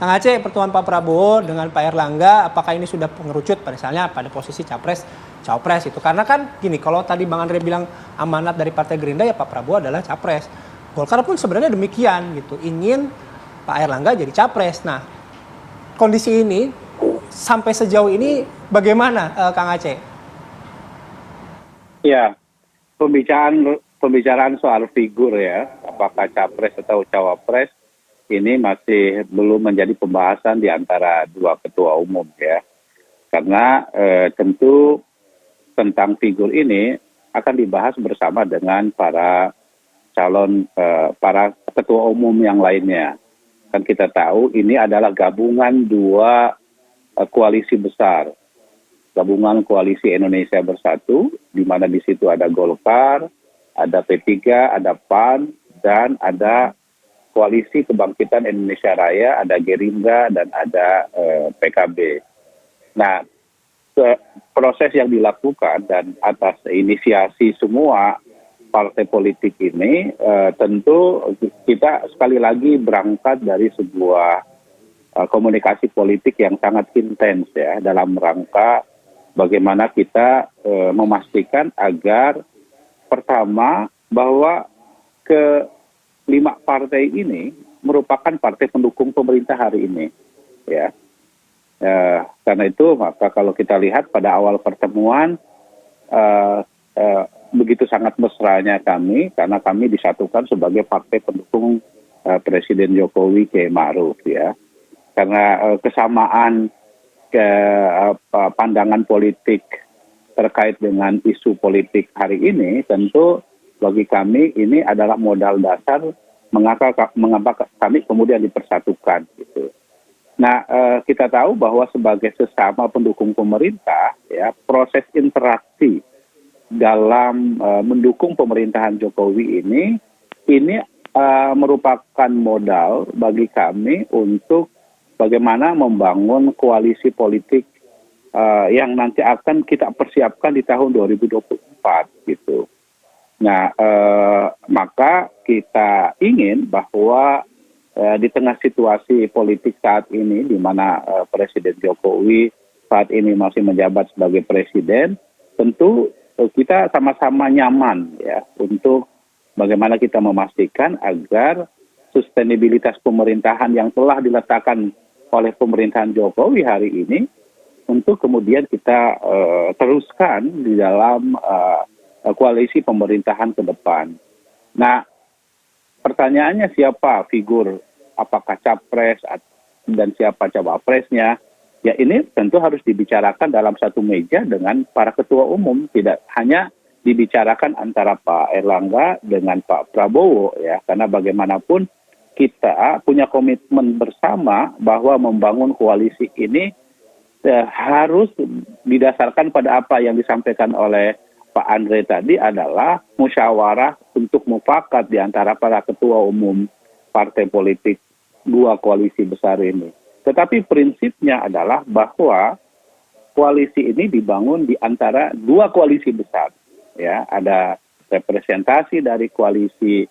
Kang Aceh, pertemuan Pak Prabowo dengan Pak Erlangga, apakah ini sudah mengerucut misalnya pada posisi capres, cawapres itu? Karena kan gini, kalau tadi Bang Andre bilang amanat dari Partai Gerindra ya Pak Prabowo adalah capres. Golkar pun sebenarnya demikian gitu, ingin Pak Erlangga jadi capres. Nah, kondisi ini sampai sejauh ini bagaimana, Kang Aceh? Ya, pembicaraan soal figur ya, apakah capres atau cawapres, ini masih belum menjadi pembahasan di antara dua ketua umum ya. Karena tentu tentang figur ini akan dibahas bersama dengan para calon, para ketua umum yang lainnya. Kan kita tahu ini adalah gabungan dua koalisi besar. Gabungan Koalisi Indonesia Bersatu, di mana di situ ada Golkar, ada P3, ada PAN, dan ada Koalisi Kebangkitan Indonesia Raya, ada Gerindra, dan ada PKB. Nah, proses yang dilakukan dan atas inisiasi semua partai politik ini, tentu kita sekali lagi berangkat dari sebuah komunikasi politik yang sangat intens ya, dalam rangka bagaimana kita memastikan agar pertama bahwa kelima partai ini merupakan partai pendukung pemerintah hari ini, ya. Karena itu maka kalau kita lihat pada awal pertemuan begitu sangat mesranya kami, karena kami disatukan sebagai partai pendukung Presiden Jokowi Kiai Ma'ruf ya. Karena kesamaan pandangan politik terkait dengan isu politik hari ini, tentu bagi kami ini adalah modal dasar mengapa kami kemudian dipersatukan gitu. Nah, kita tahu bahwa sebagai sesama pendukung pemerintah ya, proses interaksi dalam mendukung pemerintahan Jokowi ini merupakan modal bagi kami untuk bagaimana membangun koalisi politik yang nanti akan kita persiapkan di tahun 2024 gitu. Nah, maka kita ingin bahwa di tengah situasi politik saat ini, di mana Presiden Jokowi saat ini masih menjabat sebagai presiden, tentu kita sama-sama nyaman ya untuk bagaimana kita memastikan agar sustenabilitas pemerintahan yang telah diletakkan oleh pemerintahan Jokowi hari ini untuk kemudian kita teruskan di dalam koalisi pemerintahan ke depan. Nah, pertanyaannya siapa figur, apakah capres dan siapa cawapresnya? Ya ini tentu harus dibicarakan dalam satu meja dengan para ketua umum, tidak hanya dibicarakan antara Pak Erlangga dengan Pak Prabowo ya, karena bagaimanapun kita punya komitmen bersama bahwa membangun koalisi ini harus didasarkan pada apa yang disampaikan oleh Pak Andre tadi adalah musyawarah untuk mufakat di antara para ketua umum partai politik dua koalisi besar ini. Tetapi prinsipnya adalah bahwa koalisi ini dibangun di antara dua koalisi besar. Ya, ada representasi dari koalisi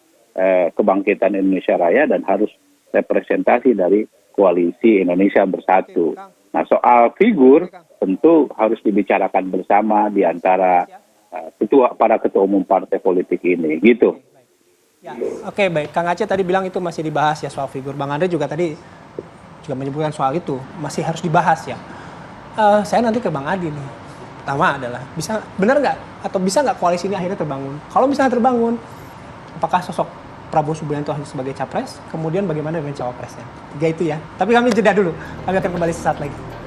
Kebangkitan Indonesia Raya dan harus representasi dari koalisi Indonesia Bersatu. Nah, soal figur tentu harus dibicarakan bersama di antara para ketua umum partai politik ini, gitu. Ya, oke, baik. Kang Aceh tadi bilang itu masih dibahas ya soal figur. Bang Andre juga tadi juga menyebutkan soal itu masih harus dibahas ya. Saya nanti ke Bang Adi nih. Pertama adalah benar nggak atau bisa nggak koalisi ini akhirnya terbangun? Kalau misalnya terbangun, apakah sosok Prabowo Subianto sebagai capres? Kemudian bagaimana dengan cawapresnya? Tiga itu ya. Tapi kami jeda dulu. Kami akan kembali sesaat lagi.